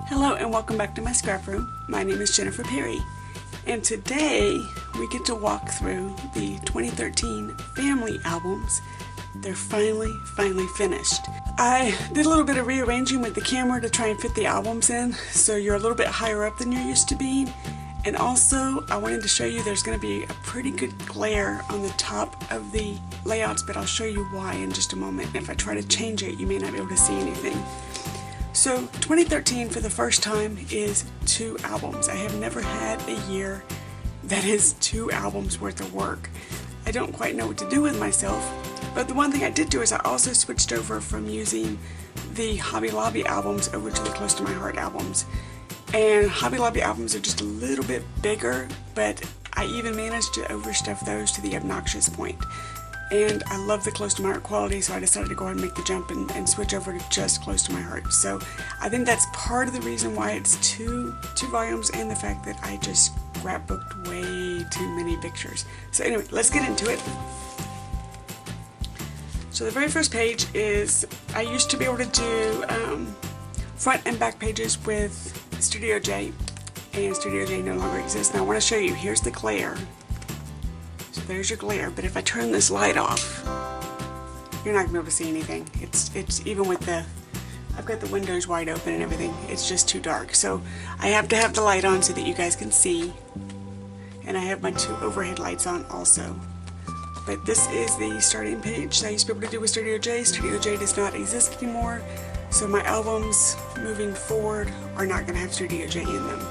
Hello and welcome back to my scrap room. My name is Jennifer Perry, and today we get to walk through the 2013 family albums. They're finally finished. I did a little bit of rearranging with the camera to try and fit the albums in so you're a little bit higher up than you're used to being. And also I wanted to show you there's going to be a pretty good glare on the top of the layouts, but I'll show you why in just a moment. If I try to change it, you may not be able to see anything. So 2013 for the first time is 2 albums. I have never had a year that is 2 albums worth of work. I don't quite know what to do with myself, but the one thing I did do is I also switched over from using the Hobby Lobby albums over to the Close to My Heart albums. And Hobby Lobby albums are just a little bit bigger, but I even managed to overstuff those to the obnoxious point. And I love the Close to My Heart quality, so I decided to go ahead and make the jump and switch over to just Close to My Heart. So I think that's part of the reason why it's two volumes, and the fact that I just scrapbooked way too many pictures. So anyway, let's get into it. So the very first page is, I used to be able to do front and back pages with Studio J, and Studio J no longer exists. Now I want to show you, here's the glare. So there's your glare, but if I turn this light off, you're not going to be able to see anything. It's even with I've got the windows wide open and everything, it's just too dark. So I have to have the light on so that you guys can see. And I have my 2 overhead lights on also. But this is the starting page that I used to be able to do with Studio J. Studio J does not exist anymore, so my albums moving forward are not going to have Studio J in them.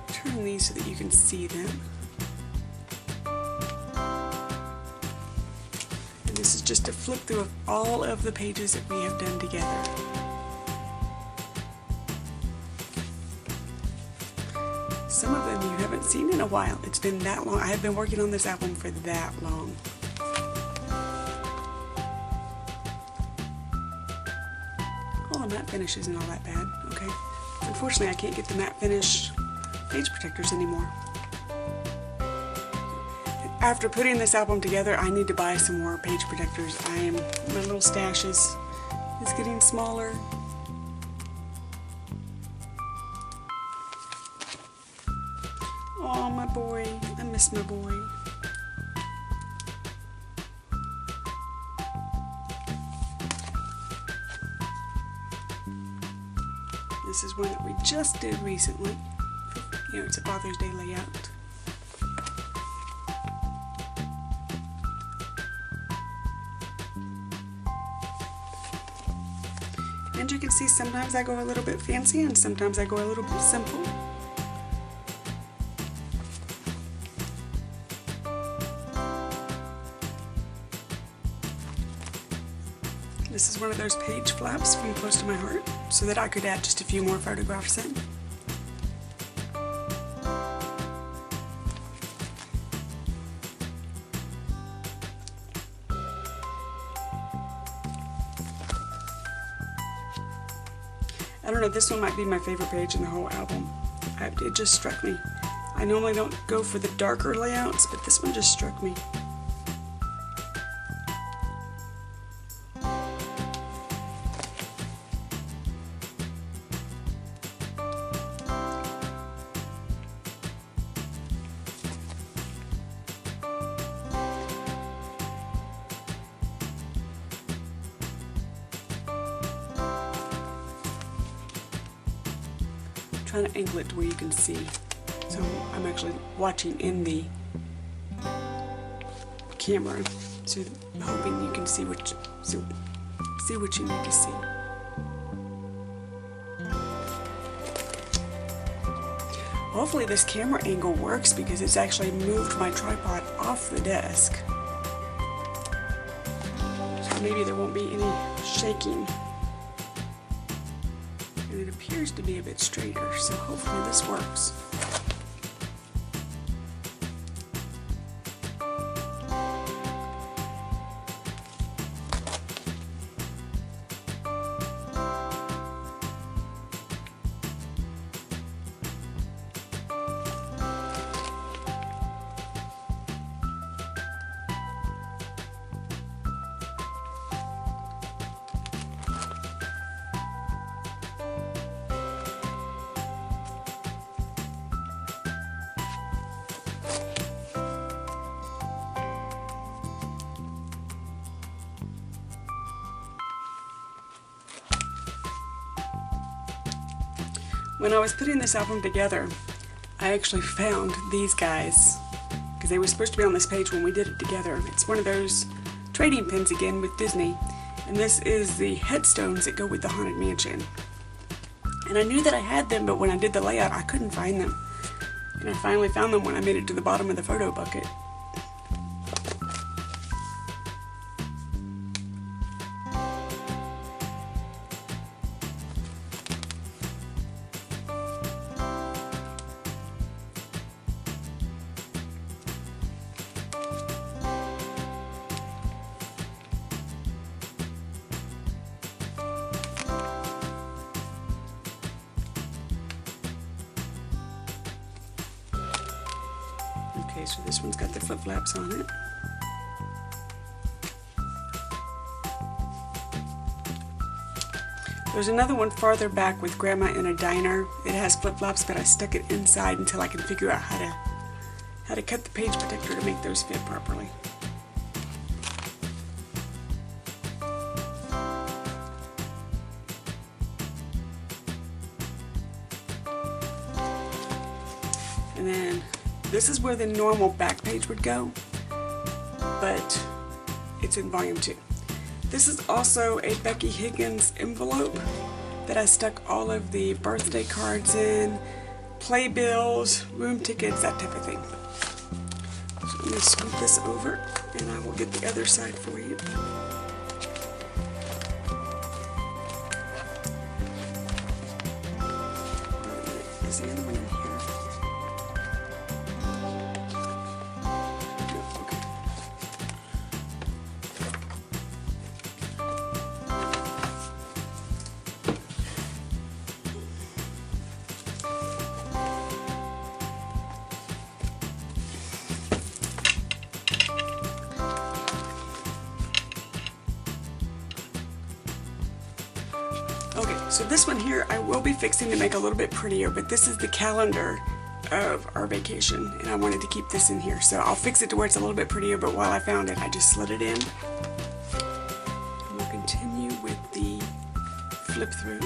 Turn these so that you can see them. And this is just a flip through of all of the pages that we have done together. Some of them you haven't seen in a while. It's been that long. I have been working on this album for that long. Well, the matte finish isn't all that bad. Okay. Unfortunately, I can't get the matte finish page protectors anymore. After putting this album together, I need to buy some more page protectors. My little stash is getting smaller. Oh, my boy. I miss my boy. This is one that we just did recently. You know, it's a Father's Day layout. And you can see sometimes I go a little bit fancy and sometimes I go a little bit simple. This is one of those page flaps from Close to My Heart, so that I could add just a few more photographs in. I don't know, this one might be my favorite page in the whole album. It just struck me. I normally don't go for the darker layouts, but this one just struck me. Trying to angle it to where you can see. So I'm actually watching in the camera, so I'm hoping you can see what you need to see. Hopefully this camera angle works, because it's actually moved my tripod off the desk. So maybe there won't be any shaking. And it appears to be a bit straighter, so hopefully this works. When I was putting this album together, I actually found these guys because they were supposed to be on this page when we did it together. It's one of those trading pins again with Disney, and this is the headstones that go with the Haunted Mansion. And I knew that I had them, but when I did the layout, I couldn't find them. And I finally found them when I made it to the bottom of the photo bucket. Okay, so this one's got the flip-flaps on it. There's another one farther back with Grandma in a Diner. It has flip-flops, but I stuck it inside until I can figure out how to cut the page protector to make those fit properly. And then this is where the normal back page would go, but it's in volume 2. This is also a Becky Higgins envelope that I stuck all of the birthday cards in, playbills, room tickets, that type of thing. So I'm going to scoop this over and I will get the other side for you. Is the other one in here? Okay, so this one here I will be fixing to make a little bit prettier, but this is the calendar of our vacation, and I wanted to keep this in here. So I'll fix it to where it's a little bit prettier, but while I found it, I just slid it in. And we'll continue with the flip through.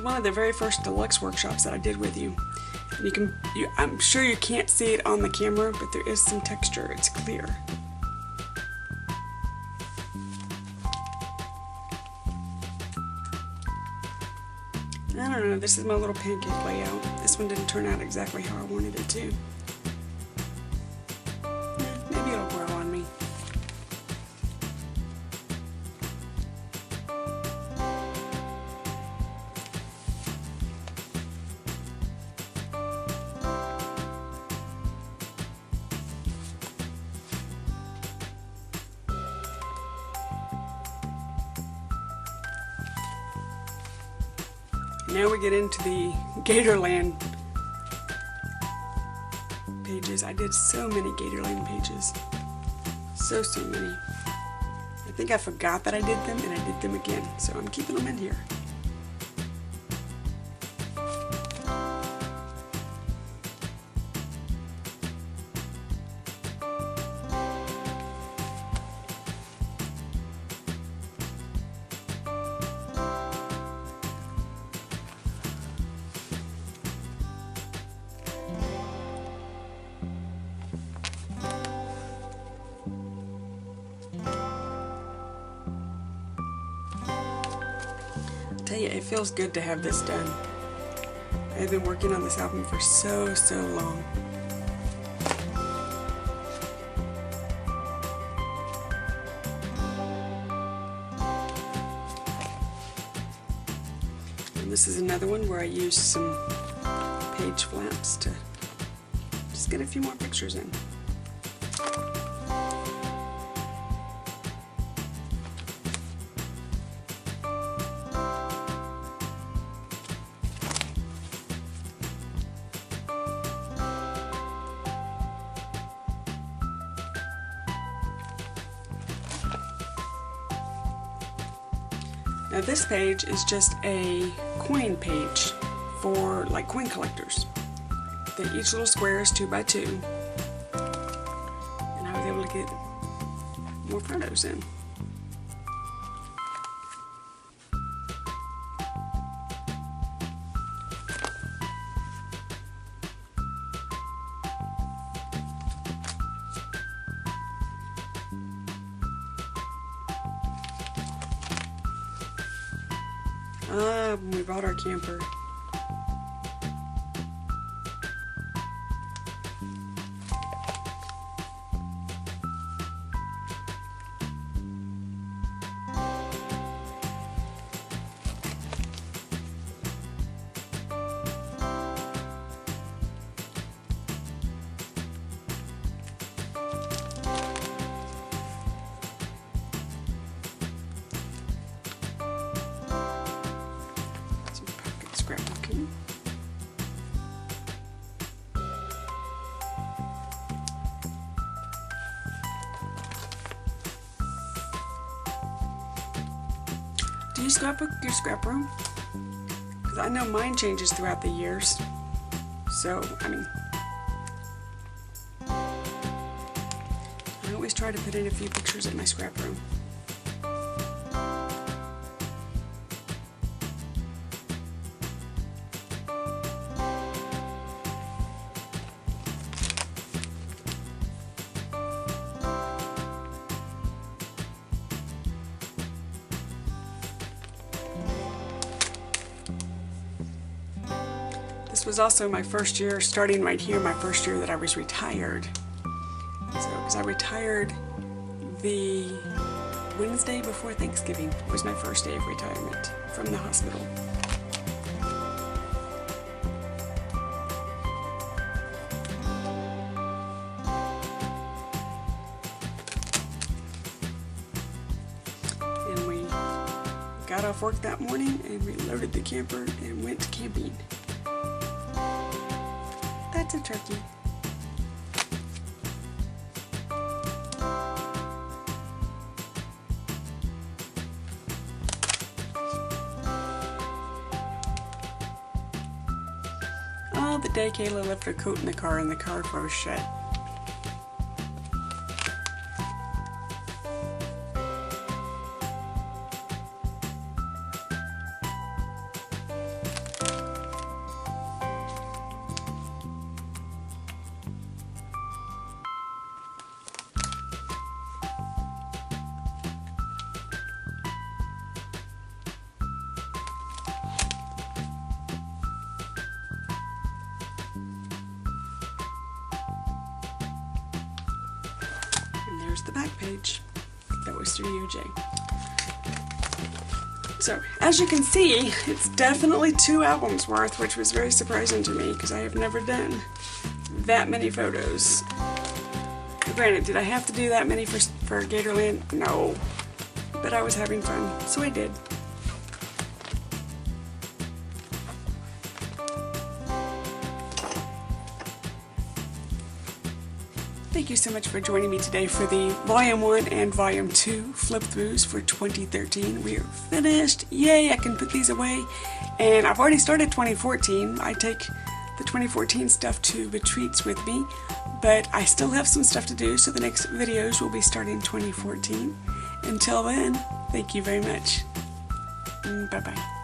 One of the very first deluxe workshops that I did with you. And I'm sure you can't see it on the camera, but there is some texture. It's clear. I don't know, this is my little pancake layout. This one didn't turn out exactly how I wanted it to. Maybe it'll grow on me. Now we get into the Gatorland pages. I did so many Gatorland pages. So many. I think I forgot that I did them, and I did them again. So I'm keeping them in here. Tell you, it feels good to have this done. I've been working on this album for so long. And this is another one where I used some page flaps to just get a few more pictures in. Now this page is just a coin page for like coin collectors. Each little square is 2 by 2. And I was able to get more photos in. When we bought our camper. Scrapbooking. Do you scrapbook your scrap room? Because I know mine changes throughout the years. So, I mean, I always try to put in a few pictures of my scrap room. This was also my first year, starting right here, my first year that I was retired. So, because I retired the Wednesday before Thanksgiving was my first day of retirement from the hospital. And we got off work that morning and we loaded the camper and went camping. That's a turkey. Oh, the day Kayla left her coat in the car and the car froze shut. There's the back page. That was Studio J. So, as you can see, it's definitely 2 albums worth, which was very surprising to me because I have never done that many photos. Granted, did I have to do that many for Gatorland? No. But I was having fun, so I did. Thank you so much for joining me today for the Volume 1 and Volume 2 flip-throughs for 2013. We are finished. Yay, I can put these away. And I've already started 2014. I take the 2014 stuff to retreats with me, but I still have some stuff to do, so the next videos will be starting 2014. Until then, thank you very much. Bye-bye.